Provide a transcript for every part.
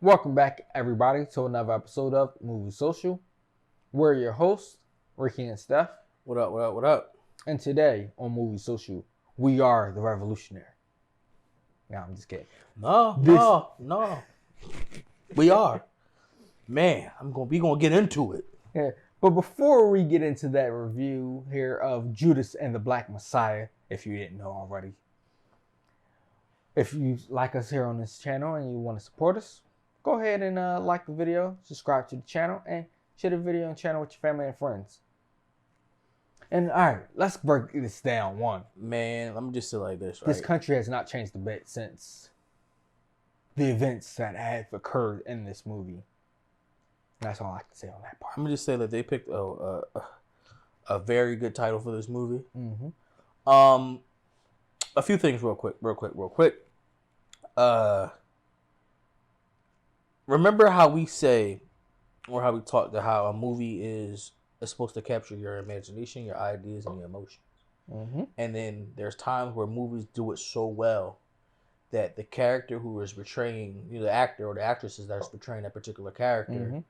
Welcome back, everybody, to another episode of Movie Social. We're your hosts, Ricky and Steph. What up, what up, what up? And today on Movie Social, we are the revolutionary. Nah, I'm just kidding. No. We are. Man, we gonna get into it. Yeah, but before we get into that review here of Judas and the Black Messiah, if you didn't know already, if you like us here on this channel and you want to support us, go ahead and like the video, subscribe to the channel, and share the video and channel with your family and friends. And all right, let's break this down. One, Man, let me just say like this, right? this country has not changed a bit since the events that have occurred in this movie. That's all I can say on that part. I'm gonna just say that they picked a very good title for this movie. Mm-hmm. A few things real quick. Remember how we say, or how we talk to how a movie is supposed to capture your imagination, your ideas, and your emotions. Mm-hmm. And then there's times where movies do it so well that the character who is portraying, the actor or the actresses that is portraying that particular character, Mm-hmm.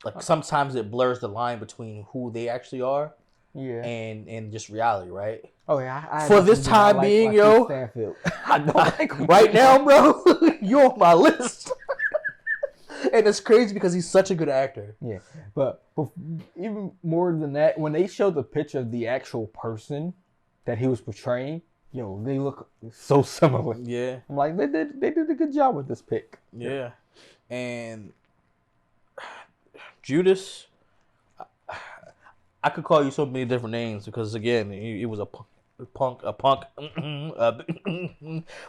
like sometimes it blurs the line between who they actually are, Yeah. and just reality, right? Oh yeah. I For this time being, yo, Stanfield. I don't like him. right now, bro, you're on my list. And it's crazy because he's such a good actor. Yeah, but even more than that, when they showed the picture of the actual person that he was portraying, they look so similar. Yeah. I'm like, they did a good job with this pick. Yeah. And Judas, I could call you so many different names because again, he was a punk,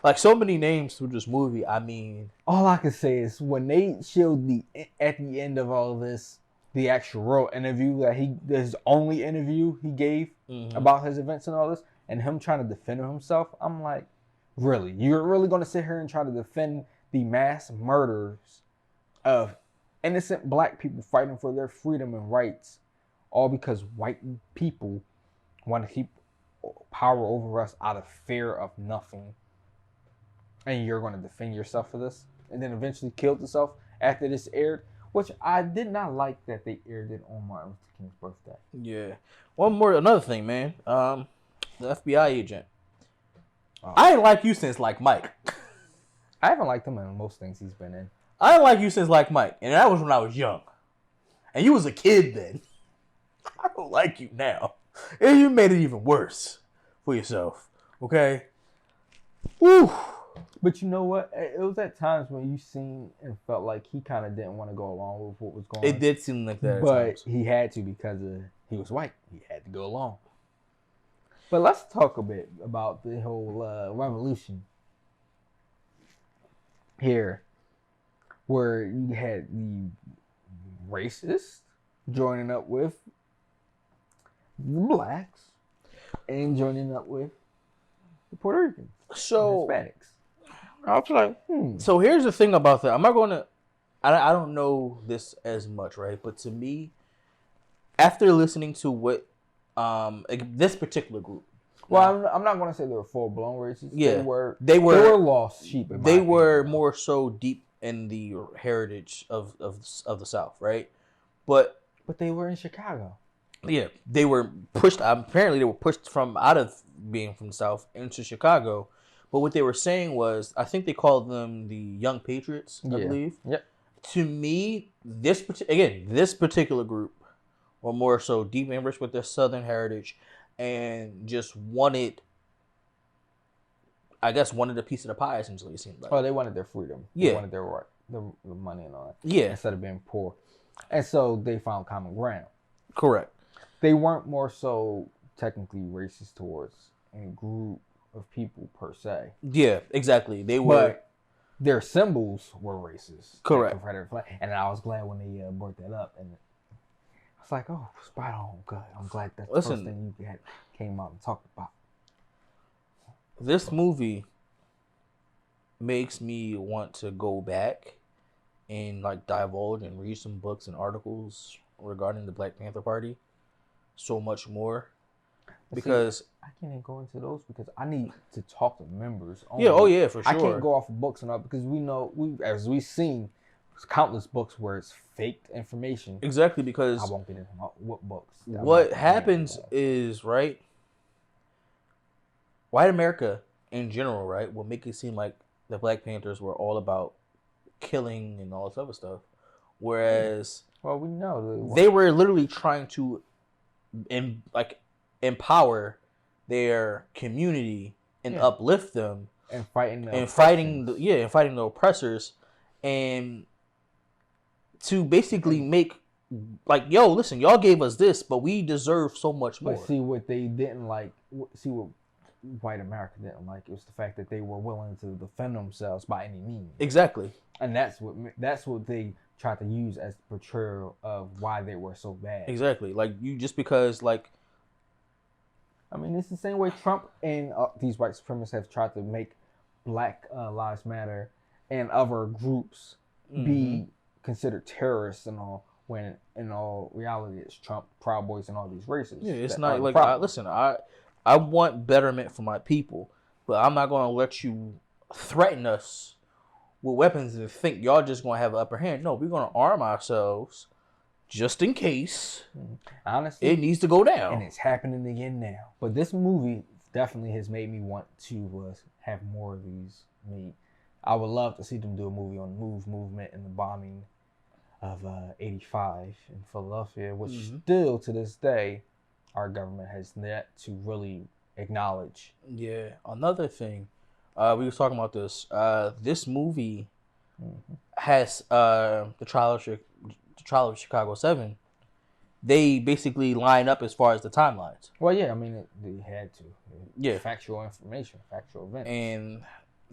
like so many names through this movie. I mean, All I can say is when they showed at the end of all this, the actual real interview his only interview he gave about his events and all this, and him trying to defend himself, I'm like, really? You're really going to sit here and try to defend the mass murders of innocent black people fighting for their freedom and rights, all because white people want to keep power over us out of fear of nothing, and you're going to defend yourself for this, and then eventually killed yourself after this aired, which I did not like that they aired it on Martin Luther King's birthday. Yeah. Another thing, man. The FBI agent. Oh. I ain't like you since like Mike. I haven't liked him in most things he's been in. I ain't like you since like Mike, and that was when I was young, and you was a kid then. I don't like you now. And you made it even worse for yourself. Okay. Woo. But you know what? It was at times when you seen and felt like he kind of didn't want to go along with what was going on. It did seem like that. But he had to because he was white. He had to go along. But let's talk a bit about the whole revolution here, where you had the racists joining up with the blacks and joining up with the Puerto Ricans, So Hispanics. I was like, So here's the thing about that. I'm not going to. I don't know this as much, right? But to me, after listening to what this particular group. Well, I'm not going to say they were full blown racists. Yeah, they were lost sheep. They were more so deep in the heritage of the South, right? But they were in Chicago. Yeah, they were pushed. Apparently, they were pushed from out of being from the South into Chicago. But what they were saying was, I think they called them the Young Patriots, I believe. Yep. To me, this particular group were more so deep enriched with their Southern heritage, and just wanted a piece of the pie. Essentially, it seemed like. Oh, they wanted their freedom. Yeah. They wanted their right, the money and all that. Yeah. Instead of being poor, and so they found common ground. Correct. They weren't more so technically racist towards a group of people per se. Yeah, exactly. They were. But their symbols were racist. Correct. Like Confederate flag. And I was glad when they brought that up. And I was like, oh, spot on. Good. I'm glad that's the first thing you came out and talked about. This movie makes me want to go back and like divulge and read some books and articles regarding the Black Panther Party so much more. because I can't even go into those because I need to talk to members. Yeah, oh yeah, for sure. I can't go off of books and all because as we've seen countless books where it's faked information. Exactly, because I won't get into what books. What happens is, right, white America in general, right, will make it seem like the Black Panthers were all about killing and all this other stuff, whereas well, we know they were literally trying to empower their community and uplift them and fighting the oppressors, and to basically make like, yo, listen, y'all gave us this, but we deserve so much more. But see what they didn't like. See what white America didn't like. It was the fact that they were willing to defend themselves by any means. Exactly. And that's what they tried to use as the portrayal of why they were so bad. Exactly. Like, you just because, like, I mean, it's the same way Trump and these white supremacists have tried to make Black Lives Matter and other groups be considered terrorists and all, when in all reality it's Trump, Proud Boys, and all these races. Yeah, it's not like, I want betterment for my people, but I'm not going to let you threaten us with weapons and think y'all just going to have an upper hand. No, we're going to arm ourselves just in case. Honestly, it needs to go down. And it's happening again now. But this movie definitely has made me want to have more of these made. I would love to see them do a movie on the MOVE movement and the bombing of 85 in Philadelphia, which still to this day, our government has yet to really acknowledge. Yeah. Another thing, we were talking about this. This movie has the trial of Chicago 7. They basically line up as far as the timelines. Well, yeah, I mean, they had to. Yeah. Factual information, factual events. And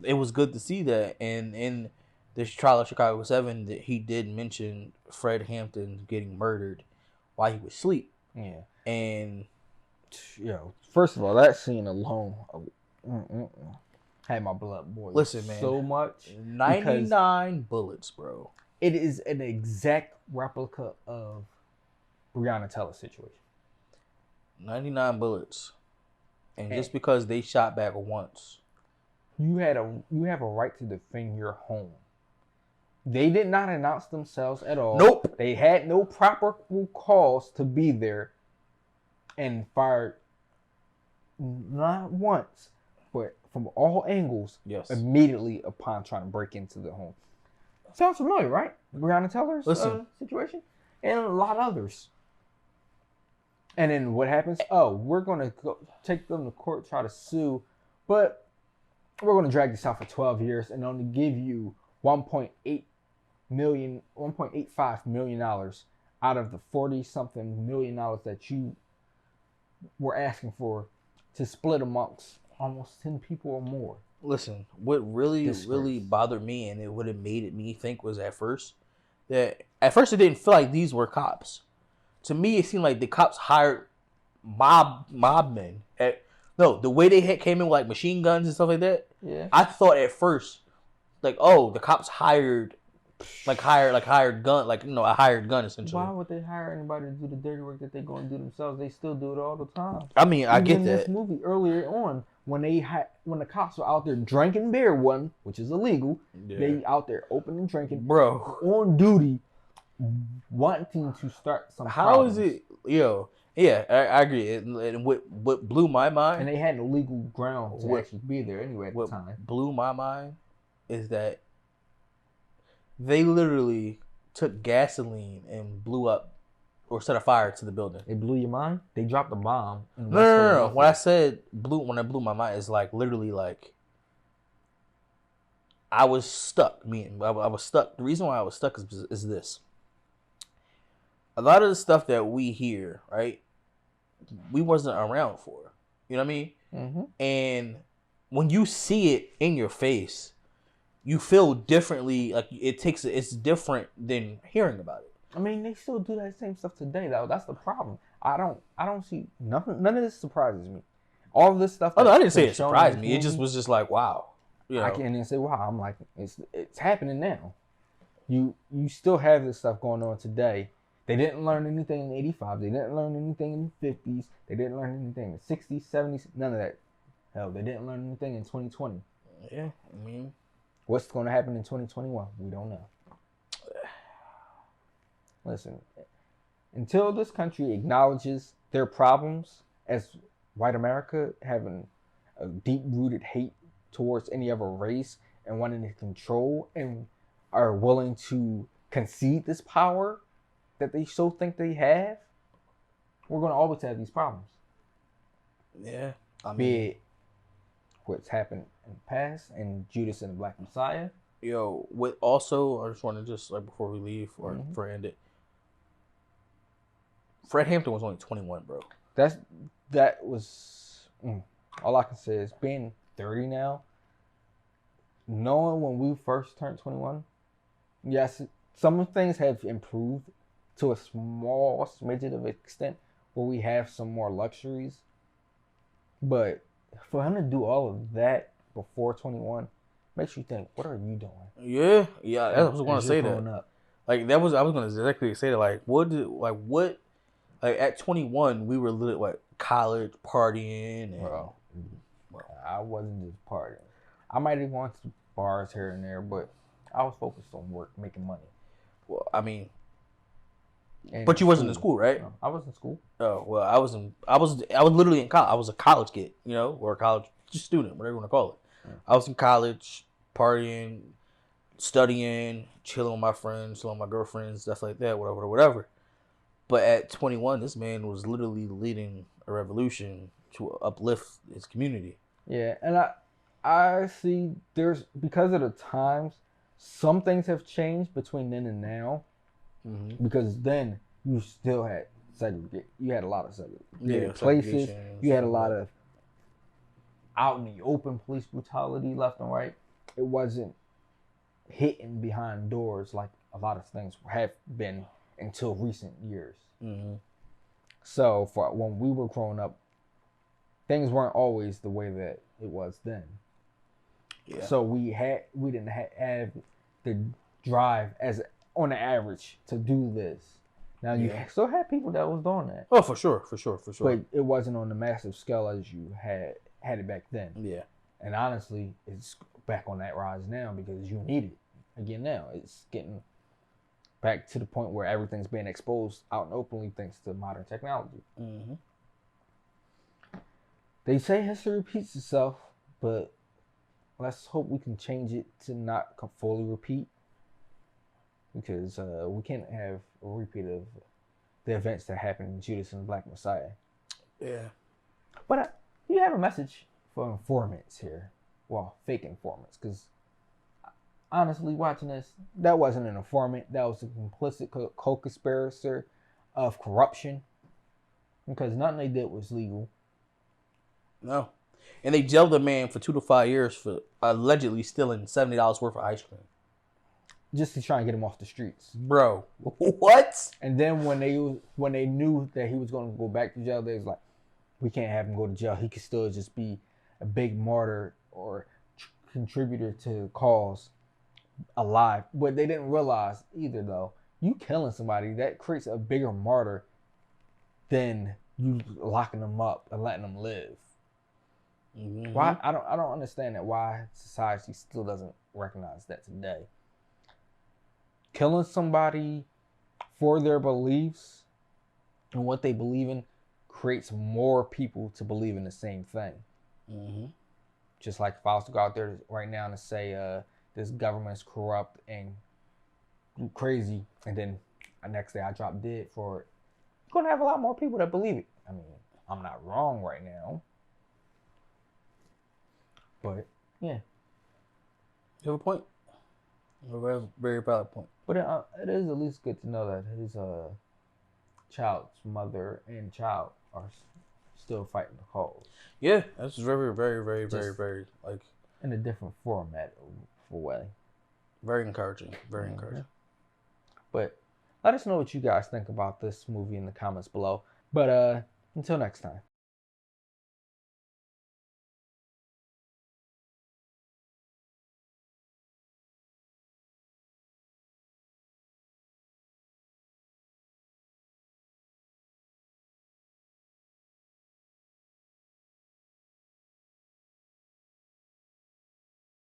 it was good to see that. And in this trial of Chicago 7, that he did mention Fred Hampton getting murdered while he was asleep. Yeah. And, first of all, that scene alone had my blood boiling. Listen, man, so much. 99 bullets, bro. It is an exact replica of Breonna Taylor's situation. 99 bullets. And just because they shot back once. You have a right to defend your home. They did not announce themselves at all. Nope. They had no proper cause to be there and fired not once, but from all angles, immediately upon trying to break into the home. Sounds familiar, right? Breonna Taylor's situation? And a lot of others. And then what happens? Oh, we're going to go take them to court, try to sue, but we're going to drag this out for 12 years and only give you $1.85 million out of the 40-something million that you were asking for to split amongst almost 10 people or more. Listen, what really bothered me, and it would have made me think, was at first it didn't feel like these were cops. To me, it seemed like the cops hired mob men. The way they came in with like machine guns and stuff like that. Yeah. I thought at first, like, oh, the cops hired a hired gun essentially. Why would they hire anybody to do the dirty work that they're going to do themselves? They still do it all the time. I mean, I get in that. This movie earlier on, when the cops were out there drinking beer, which is illegal, they out there open and drinking, bro, on duty, wanting to start some. How problems. is it, yo? Yeah, I agree. And what blew my mind, and they had no legal ground to actually be there anyway at the time. What blew my mind is that they literally took gasoline and blew up or set a fire to the building. They blew your mind? They dropped a bomb. No. When I blew my mind, it's like literally like I was stuck. I was stuck. The reason why I was stuck is this. A lot of the stuff that we hear, right, we wasn't around for. You know what I mean? Mm-hmm. And when you see it in your face, you feel differently. Like it's different than hearing about it. I mean, they still do that same stuff today, though. That's the problem. I don't see nothing. None of this surprises me. All of this stuff. Oh no, I didn't say it surprised me. It just was just like, wow. You know? I can't even say wow. I'm like, it's happening now. You still have this stuff going on today They didn't learn anything in 85. They didn't learn anything in the 50s. They didn't learn anything in the 60s, 70s. None of that. Hell, they didn't learn anything in 2020. Yeah, I mean, what's going to happen in 2021? We don't know. Listen, until this country acknowledges their problems as white America having a deep-rooted hate towards any other race and wanting to control and are willing to concede this power that they so think they have, we're going to always have these problems. Yeah. I mean, be it what's happened in the past and Judas and the Black Messiah. Yo, with also, I just want to just, like, before we leave or before I end it, Fred Hampton was only 21, bro. That was all I can say is being 30 now, knowing when we first turned 21, yes, some things have improved to a small smidget of extent where we have some more luxuries. But for him to do all of that before 21 makes you think, what are you doing? Yeah, I was going to say that. Up. Like, I was going to exactly say that. Like, at 21, we were lit, like, college partying. And, bro, I wasn't just partying. I might have gone to bars here and there, but I was focused on work, making money. Well, I mean, but you wasn't in school, right? No, I was in school. Oh, well, I was literally in college. I was a college kid, or a college student, whatever you want to call it. Yeah. I was in college, partying, studying, chilling with my friends, chilling with my girlfriends, stuff like that, whatever. But at 21, this man was literally leading a revolution to uplift his community. Yeah, and I see because of the times, some things have changed between then and now. Mm-hmm. Because then you still had you had a lot of segregated places. You had a lot of out in the open police brutality left and right. It wasn't hidden behind doors like a lot of things have been until recent years. Mm-hmm. So for when we were growing up, things weren't always the way that it was then. Yeah. So we didn't have the drive as on the average to do this. Now you still had people that was doing that. Oh, for sure. But it wasn't on the massive scale as you had it back then. Yeah. And honestly, it's back on that rise now because you need it again now. It's getting back to the point where everything's being exposed out and openly thanks to modern technology. Mm-hmm. They say history repeats itself, but let's hope we can change it to not fully repeat. Because we can't have a repeat of the events that happened in Judas and the Black Messiah. Yeah. But you have a message for informants here. Well, fake informants. Because honestly, watching this, that wasn't an informant. That was a complicit co-conspirator of corruption. Because nothing they did was legal. No. And they jailed a man for 2 to 5 years for allegedly stealing $70 worth of ice cream. Just to try and get him off the streets. Bro, what? And then when they knew that he was going to go back to jail, they was like, we can't have him go to jail. He could still just be a big martyr or contributor to the cause alive. But they didn't realize either, though. You killing somebody, that creates a bigger martyr than you locking them up and letting them live. Mm-hmm. Why? I don't understand that. Why society still doesn't recognize that today. Killing somebody for their beliefs and what they believe in creates more people to believe in the same thing. Mm-hmm. Just like if I was to go out there right now and say this government is corrupt and crazy, and then the next day I drop dead for it, you're going to have a lot more people that believe it. I mean, I'm not wrong right now. But, yeah. You have a point. A very, very valid point. But it is at least good to know that his child's mother and child are still fighting the cause. Yeah, that's very, very, very, very, very, like... in a different format for way. Very encouraging. Very encouraging. But let us know what you guys think about this movie in the comments below. But until next time.